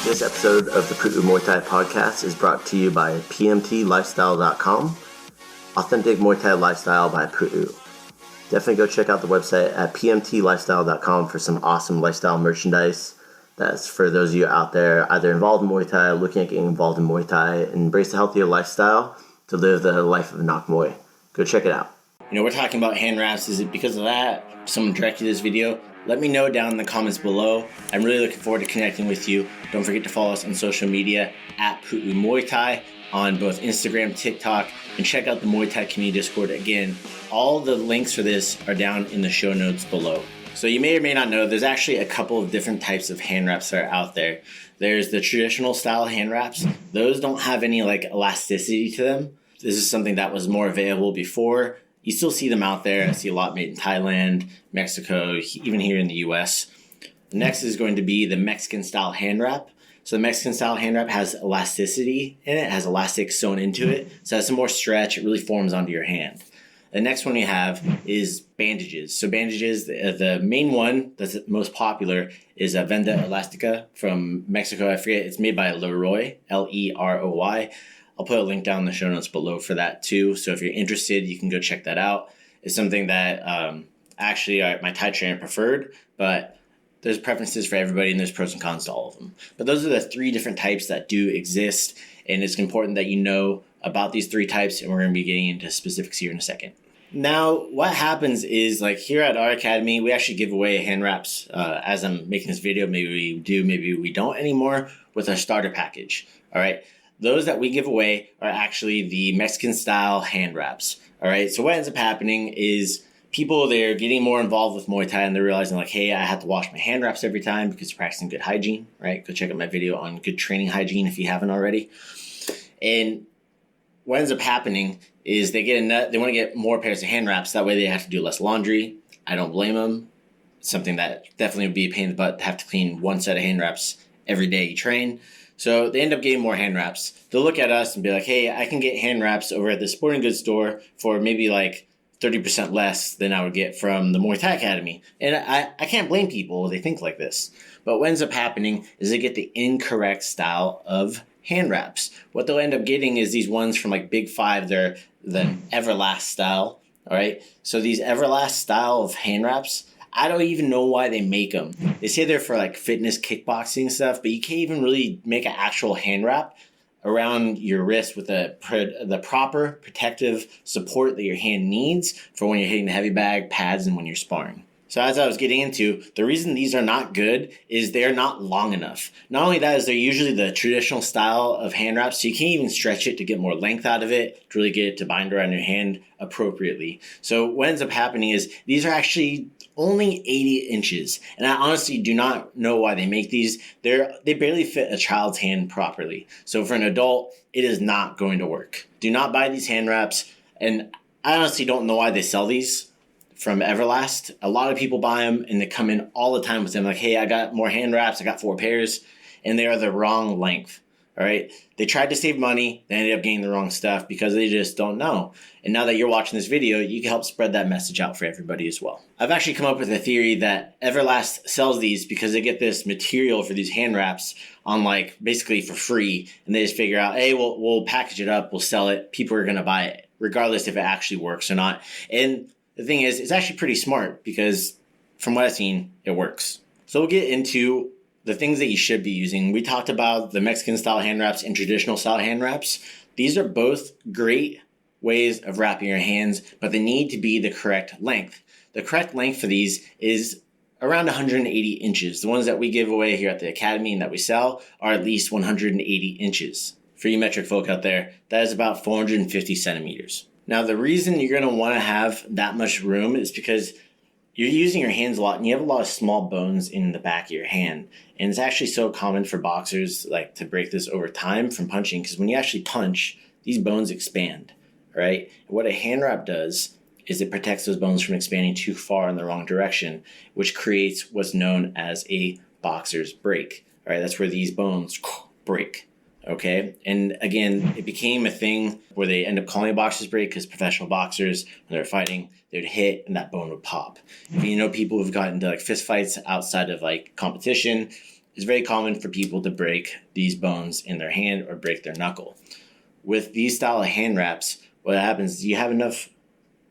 This episode of the Pu'u Muay Thai podcast is brought to you by pmtlifestyle.com, Authentic Muay Thai Lifestyle by Pu'u. Definitely go check out the website at pmtlifestyle.com for some awesome lifestyle merchandise. That's for those of you out there either involved in Muay Thai, looking at getting involved in Muay Thai, and embrace a healthier lifestyle to live the life of a Nak Muay. Go check it out. We're talking about hand wraps. Is it because of that someone directed this video? Let me know down in the comments below. I'm really looking forward to connecting with you. Don't forget to follow us on social media at Pu'u Muay Thai on both Instagram, TikTok, and check out the Muay Thai community Discord. Again, all the links for this are down in the show notes below. So you may or may not know, there's actually a couple of different types of hand wraps that are out there. There's the traditional style hand wraps. Those don't have any elasticity to them. This is something that was more available before. You still see them out there. I see a lot made in Thailand, Mexico, even here in the US. Next is going to be the Mexican style hand wrap. So the Mexican style hand wrap has elasticity in it, has elastic sewn into it. So it has some more stretch. It really forms onto your hand. The next one you have is bandages. So bandages, the main one that's most popular is a Venda Elastica from Mexico. I forget, it's made by Leroy, Leroy. I'll put a link down in the show notes below for that too. So if you're interested, you can go check that out. It's something that my Thai trainer preferred, but there's preferences for everybody and there's pros and cons to all of them. But those are the three different types that do exist. And it's important that you know about these three types, and we're going to be getting into specifics here in a second. Now, what happens is, here at our academy, we actually give away hand wraps. As I'm making this video, maybe we do, maybe we don't anymore, with our starter package. All right. Those that we give away are actually the Mexican style hand wraps. All right. So what ends up happening is people, they're getting more involved with Muay Thai and they're realizing hey, I have to wash my hand wraps every time because they're practicing good hygiene, right? Go check out my video on good training hygiene if you haven't already. And what ends up happening is they want to get more pairs of hand wraps. That way they have to do less laundry. I don't blame them. It's something that definitely would be a pain in the butt to have to clean one set of hand wraps every day you train. So they end up getting more hand wraps. They'll look at us and be like, hey, I can get hand wraps over at the sporting goods store for maybe 30% less than I would get from the Muay Thai Academy. And I can't blame people. They think like this. But what ends up happening is they get the incorrect style of hand wraps. What they'll end up getting is these ones from Big Five. They're the Everlast style. All right. So these Everlast style of hand wraps, I don't even know why they make them. They say they're for fitness, kickboxing stuff, but you can't even really make an actual hand wrap around your wrist with the proper protective support that your hand needs for when you're hitting the heavy bag, pads, and when you're sparring. So as I was getting into, the reason these are not good is they're not long enough. Not only that, is they're usually the traditional style of hand wraps, so you can't even stretch it to get more length out of it, to really get it to bind around your hand appropriately. So what ends up happening is these are actually only 80 inches. And I honestly do not know why they make these. They barely fit a child's hand properly. So for an adult, it is not going to work. Do not buy these hand wraps. And I honestly don't know why they sell these from Everlast. A lot of people buy them and they come in all the time with them hey, I got more hand wraps. I got 4 pairs. And they are the wrong length. All right. They tried to save money. They ended up getting the wrong stuff because they just don't know. And now that you're watching this video, you can help spread that message out for everybody as well. I've actually come up with a theory that Everlast sells these because they get this material for these hand wraps on basically for free. And they just figure out, hey, we'll package it up. We'll sell it. People are going to buy it regardless if it actually works or not. And the thing is, it's actually pretty smart because from what I've seen, it works. So we'll get into the things that you should be using. We talked about the Mexican style hand wraps and traditional style hand wraps. These are both great ways of wrapping your hands, but they need to be the correct length. The correct length for these is around 180 inches. The ones that we give away here at the Academy and that we sell are at least 180 inches. For you metric folk out there, that is about 450 centimeters. Now, the reason you're going to want to have that much room is because you're using your hands a lot and you have a lot of small bones in the back of your hand. And it's actually so common for boxers to break this over time from punching, because when you actually punch, these bones expand, right? And what a hand wrap does is it protects those bones from expanding too far in the wrong direction, which creates what's known as a boxer's break. All right, that's where these bones break. Okay, and again, it became a thing where they end up calling it boxer's break because professional boxers, when they're fighting, they'd hit and that bone would pop. If you know people who've gotten into like fist fights outside of like competition, it's very common for people to break these bones in their hand or break their knuckle. With these style of hand wraps, what happens is you have enough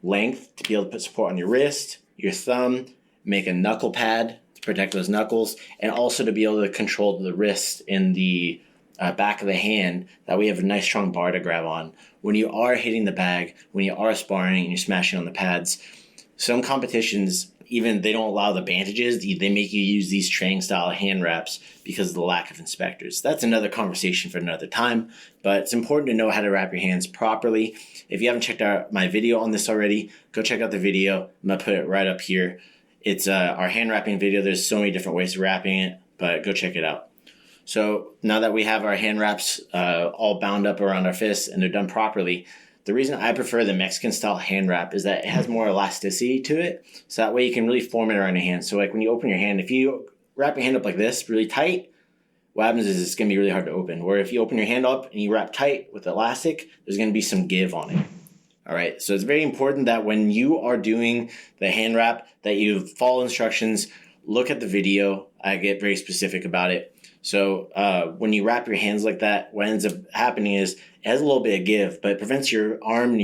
length to be able to put support on your wrist, your thumb, make a knuckle pad to protect those knuckles, and also to be able to control the wrist in the back of the hand. That way you have a nice strong bar to grab on when you are hitting the bag, when you are sparring and you're smashing on the pads. Some competitions, even they don't allow the bandages. They make you use these training style hand wraps because of the lack of inspectors. That's another conversation for another time, but it's important to know how to wrap your hands properly. If you haven't checked out my video on this already, go check out the video. I'm going to put it right up here. It's our hand wrapping video. There's so many different ways of wrapping it, but go check it out. So now that we have our hand wraps all bound up around our fists and they're done properly, the reason I prefer the Mexican style hand wrap is that it has more elasticity to it. So that way you can really form it around your hand. So like when you open your hand, if you wrap your hand up like this really tight, what happens is it's going to be really hard to open. Where if you open your hand up and you wrap tight with elastic, there's going to be some give on it. All right. So it's very important that when you are doing the hand wrap that you follow instructions, look at the video. I get very specific about it. So when you wrap your hands like that, what ends up happening is it has a little bit of give, but it prevents your arm,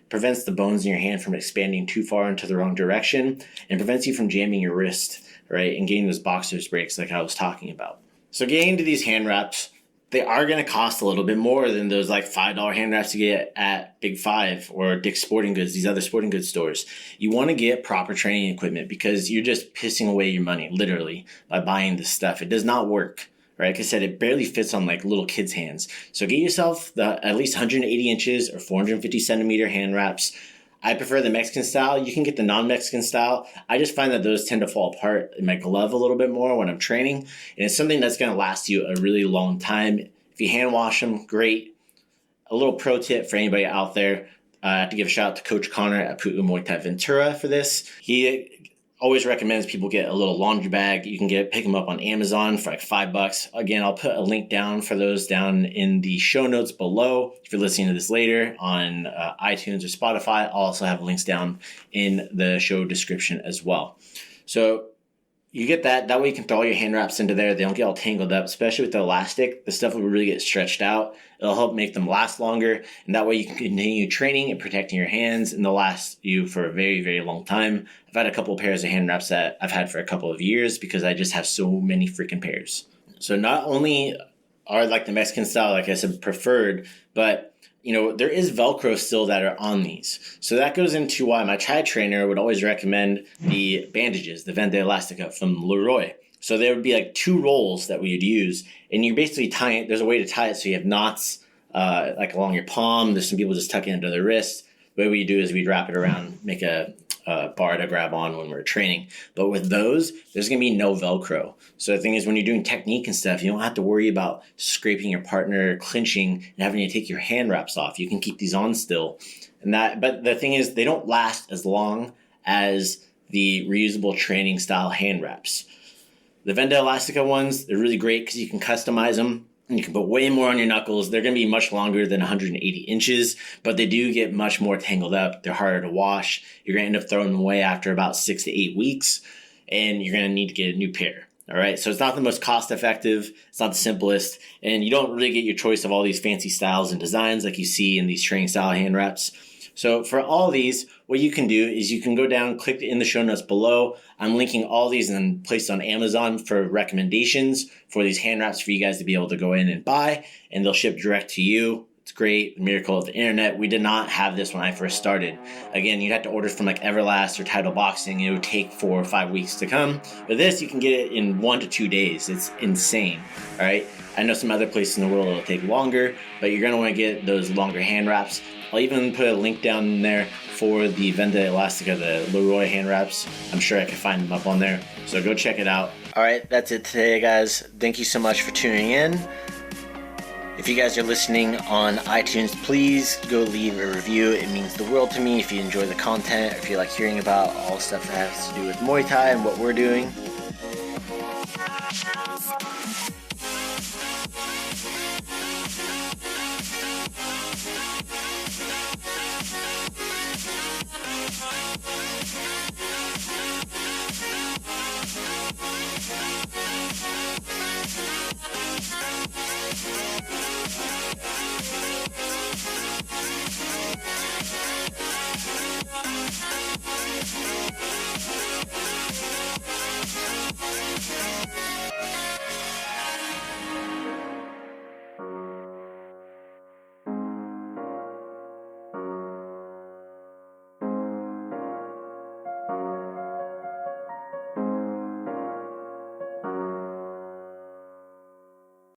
prevents the bones in your hand from expanding too far into the wrong direction and prevents you from jamming your wrist, right, and getting those boxer's breaks like I was talking about. So getting into these hand wraps, they are going to cost a little bit more than those like $5 hand wraps you get at Big Five or Dick's Sporting Goods, these other sporting goods stores. You want to get proper training equipment because you're just pissing away your money, literally, by buying this stuff. It does not work, right? Like I said, it barely fits on like little kids' hands. So get yourself the at least 180 inches or 450 centimeter hand wraps. I prefer the Mexican style. You can get the non-Mexican style. I just find that those tend to fall apart in my glove a little bit more when I'm training. And it's something that's going to last you a really long time. If you hand wash them, great. A little pro tip for anybody out there. I have to give a shout out to Coach Connor at Pu'u Muay Thai Ventura for this. He always recommends people get a little laundry bag. You can pick them up on Amazon for like $5. Again, I'll put a link down for those down in the show notes below. If you're listening to this later on iTunes or Spotify, I'll also have links down in the show description as well. So you get that. That way you can throw all your hand wraps into there. They don't get all tangled up, especially with the elastic. The stuff will really get stretched out. It'll help make them last longer. And that way you can continue training and protecting your hands, and they'll last you for a very, very long time. I've had a couple of pairs of hand wraps that I've had for a couple of years because I just have so many freaking pairs. So not only are like the Mexican style, like I said, preferred, but there is Velcro still that are on these. So that goes into why my Thai trainer would always recommend the bandages, the Vende Elastica from Leroy. So there would be like 2 rolls that we would use, and you basically tie it. There's a way to tie it so you have knots like along your palm. There's some people just tuck it into their wrist. The way we do is we'd wrap it around, make a bar to grab on when we're training. But with those, there's going to be no Velcro. So the thing is, when you're doing technique and stuff, you don't have to worry about scraping your partner, clinching, and having to take your hand wraps off. You can keep these on still. But the thing is, they don't last as long as the reusable training style hand wraps. The Vende Elastica ones, they're really great because you can customize them. And you can put way more on your knuckles. They're going to be much longer than 180 inches, but they do get much more tangled up. They're harder to wash. You're going to end up throwing them away after about 6 to 8 weeks, and you're going to need to get a new pair. All right, so it's not the most cost effective. It's not the simplest, and you don't really get your choice of all these fancy styles and designs like you see in these training style hand wraps. So for all these, what you can do is you can go down, click in the show notes below. I'm linking all these and placed on Amazon for recommendations for these hand wraps for you guys to be able to go in and buy, and they'll ship direct to you. It's great. The miracle of the internet. We did not have this when I first started. Again, you'd have to order from like Everlast or Title Boxing. It would take 4 or 5 weeks to come. But this, you can get it in 1 to 2 days. It's insane. All right. I know some other places in the world it'll take longer, but you're going to want to get those longer hand wraps. I'll even put a link down in there for the Vende Elastica, the Leroy hand wraps. I'm sure I can find them up on there. So go check it out. All right. That's it today, guys. Thank you so much for tuning in. If you guys are listening on iTunes, please go leave a review. It means the world to me if you enjoy the content, or if you like hearing about all stuff that has to do with Muay Thai and what we're doing.